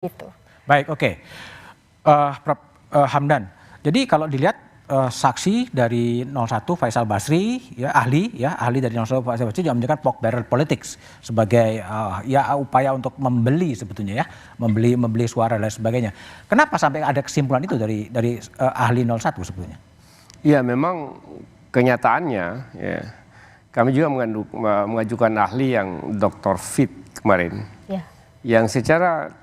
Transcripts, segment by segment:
Gitu. Baik, oke. Prof. Hamdan. Jadi kalau dilihat saksi dari 01 Faisal Basri, ya ahli dari 01 Faisal Basri juga menunjukkan pork barrel politics sebagai upaya untuk membeli sebetulnya ya, membeli suara dan sebagainya. Kenapa sampai ada kesimpulan itu dari ahli 01 sebetulnya? Ya memang kenyataannya ya, kami juga mengajukan ahli yang Dr. Fit kemarin, yang secara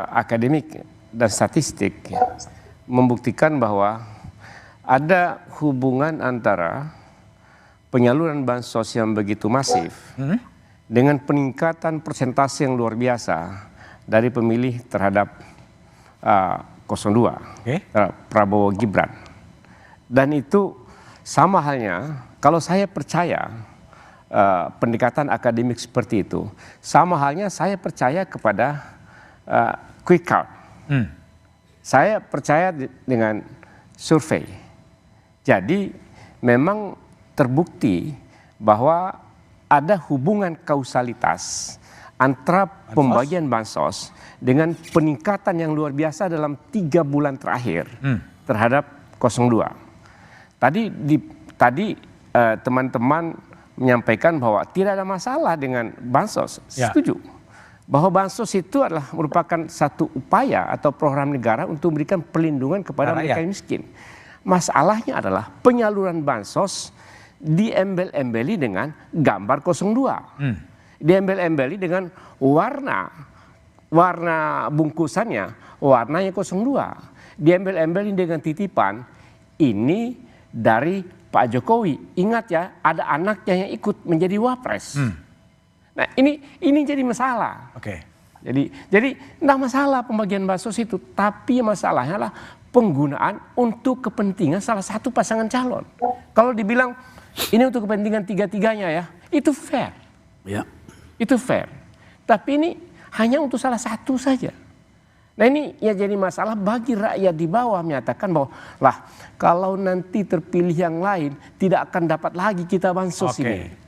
akademik dan statistik membuktikan bahwa ada hubungan antara penyaluran bansos yang begitu masif dengan peningkatan persentase yang luar biasa dari pemilih terhadap 02, Prabowo Gibran. Dan itu sama halnya kalau saya percaya pendekatan akademik seperti itu, sama halnya saya percaya kepada quick count. Saya percaya dengan survei. Jadi memang terbukti bahwa ada hubungan kausalitas antara pembagian bansos dengan peningkatan yang luar biasa dalam 3 bulan terakhir terhadap 02. Tadi teman-teman menyampaikan bahwa tidak ada masalah dengan bansos. Setuju. Bahwa bansos itu adalah merupakan satu upaya atau program negara untuk memberikan perlindungan kepada mereka yang miskin. Masalahnya adalah penyaluran bansos diembel-embeli dengan gambar 02. Diembel-embeli dengan warna bungkusannya, warnanya 02. Diembel-embeli dengan titipan, ini dari Pak Jokowi. Ingat ya, ada anaknya yang ikut menjadi wapres. Nah ini jadi masalah. Jadi tidak masalah pembagian bansos itu, tapi masalahnya adalah penggunaan untuk kepentingan salah satu pasangan calon. Kalau dibilang ini untuk kepentingan tiga-tiganya ya, itu fair. Itu fair. Tapi ini hanya untuk salah satu saja. Nah ini ya jadi masalah bagi rakyat di bawah, menyatakan bahwa lah kalau nanti terpilih yang lain tidak akan dapat lagi kita bansos ini.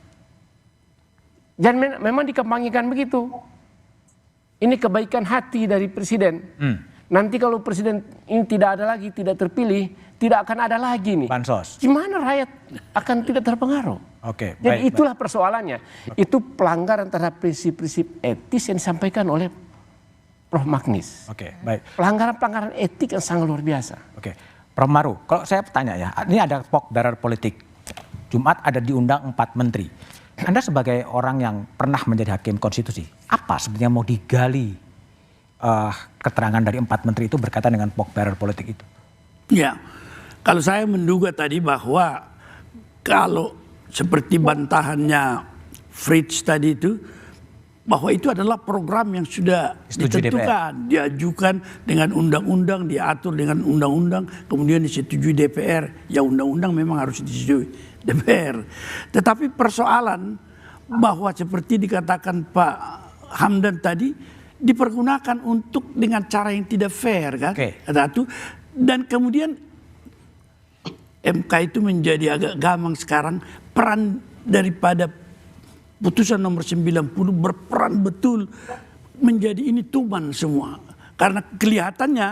Dan memang dikampanyekan begitu. Ini kebaikan hati dari presiden. Nanti kalau presiden ini tidak ada lagi, tidak terpilih, tidak akan ada lagi nih bansos. Gimana rakyat akan tidak terpengaruh? Jadi itulah persoalannya. Itu pelanggaran terhadap prinsip-prinsip etis yang disampaikan oleh Prof. Magnis. Pelanggaran-pelanggaran etik yang sangat luar biasa. Prof. Maru, kalau saya tanya ya, ini ada pork barrel politik. Jumat ada diundang 4 menteri. Anda sebagai orang yang pernah menjadi hakim konstitusi, apa sebenarnya mau digali keterangan dari 4 menteri itu berkaitan dengan pork barrel politik itu? Ya, kalau saya menduga tadi bahwa kalau seperti bantahannya Fritz tadi itu, bahwa itu adalah program yang sudah ditentukan, diajukan dengan undang-undang, diatur dengan undang-undang, kemudian disetujui DPR. Ya undang-undang memang harus disetujui DPR. Tetapi persoalan bahwa seperti dikatakan Pak Hamdan tadi, dipergunakan untuk dengan cara yang tidak fair kan. Dan kemudian MK itu menjadi agak gamang sekarang, peran daripada putusan nomor 90 berperan betul menjadi ini tuman semua. Karena kelihatannya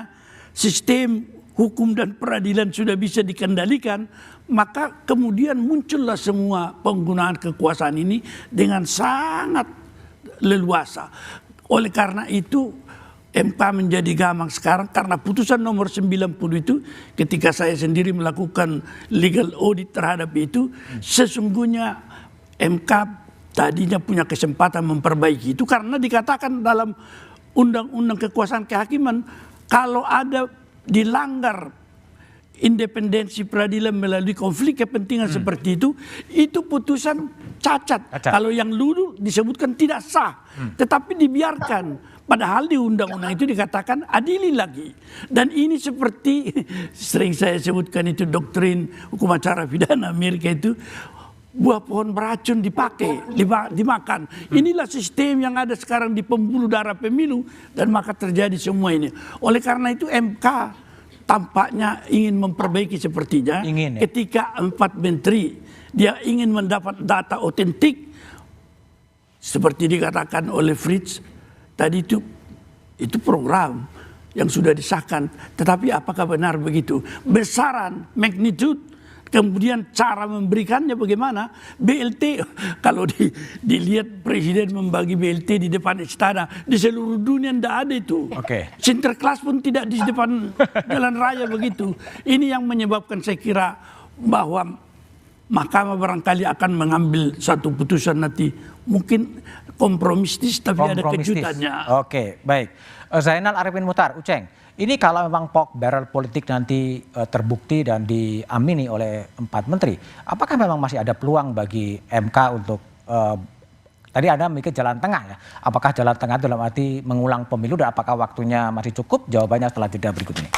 sistem hukum dan peradilan sudah bisa dikendalikan, maka kemudian muncullah semua penggunaan kekuasaan ini dengan sangat leluasa. Oleh karena itu MK menjadi gamang sekarang karena putusan nomor 90 itu, ketika saya sendiri melakukan legal audit terhadap itu, sesungguhnya MK tadinya punya kesempatan memperbaiki itu karena dikatakan dalam undang-undang kekuasaan kehakiman, kalau ada dilanggar independensi peradilan melalui konflik kepentingan seperti itu putusan cacat. Kalau yang dulu disebutkan tidak sah, tetapi dibiarkan. Padahal di undang-undang itu dikatakan adili lagi. Dan ini seperti sering saya sebutkan itu doktrin hukum acara pidana Amerika itu, buah pohon beracun dimakan. Inilah sistem yang ada sekarang di pembuluh darah pemilu, dan maka terjadi semua ini. Oleh karena itu MK tampaknya ingin memperbaiki sepertinya. Ketika 4 menteri dia ingin mendapat data otentik seperti dikatakan oleh Fritz tadi itu, itu program yang sudah disahkan. Tetapi apakah benar begitu? Besaran, magnitude, kemudian cara memberikannya bagaimana? BLT, kalau dilihat Presiden membagi BLT di depan istana, di seluruh dunia tidak ada itu. Sinterklas pun tidak di depan jalan raya begitu. Ini yang menyebabkan saya kira bahwa Mahkamah barangkali akan mengambil satu putusan nanti. Mungkin kompromistis tapi ada kejutannya. Oke, baik. Zainal Arifin Muchtar, Uceng. Ini kalau memang pork barrel politik nanti terbukti dan diamini oleh 4 menteri, apakah memang masih ada peluang bagi MK untuk tadi Anda mikir jalan tengah ya? Apakah jalan tengah dalam arti mengulang pemilu dan apakah waktunya masih cukup? Jawabannya setelah jeda berikut ini.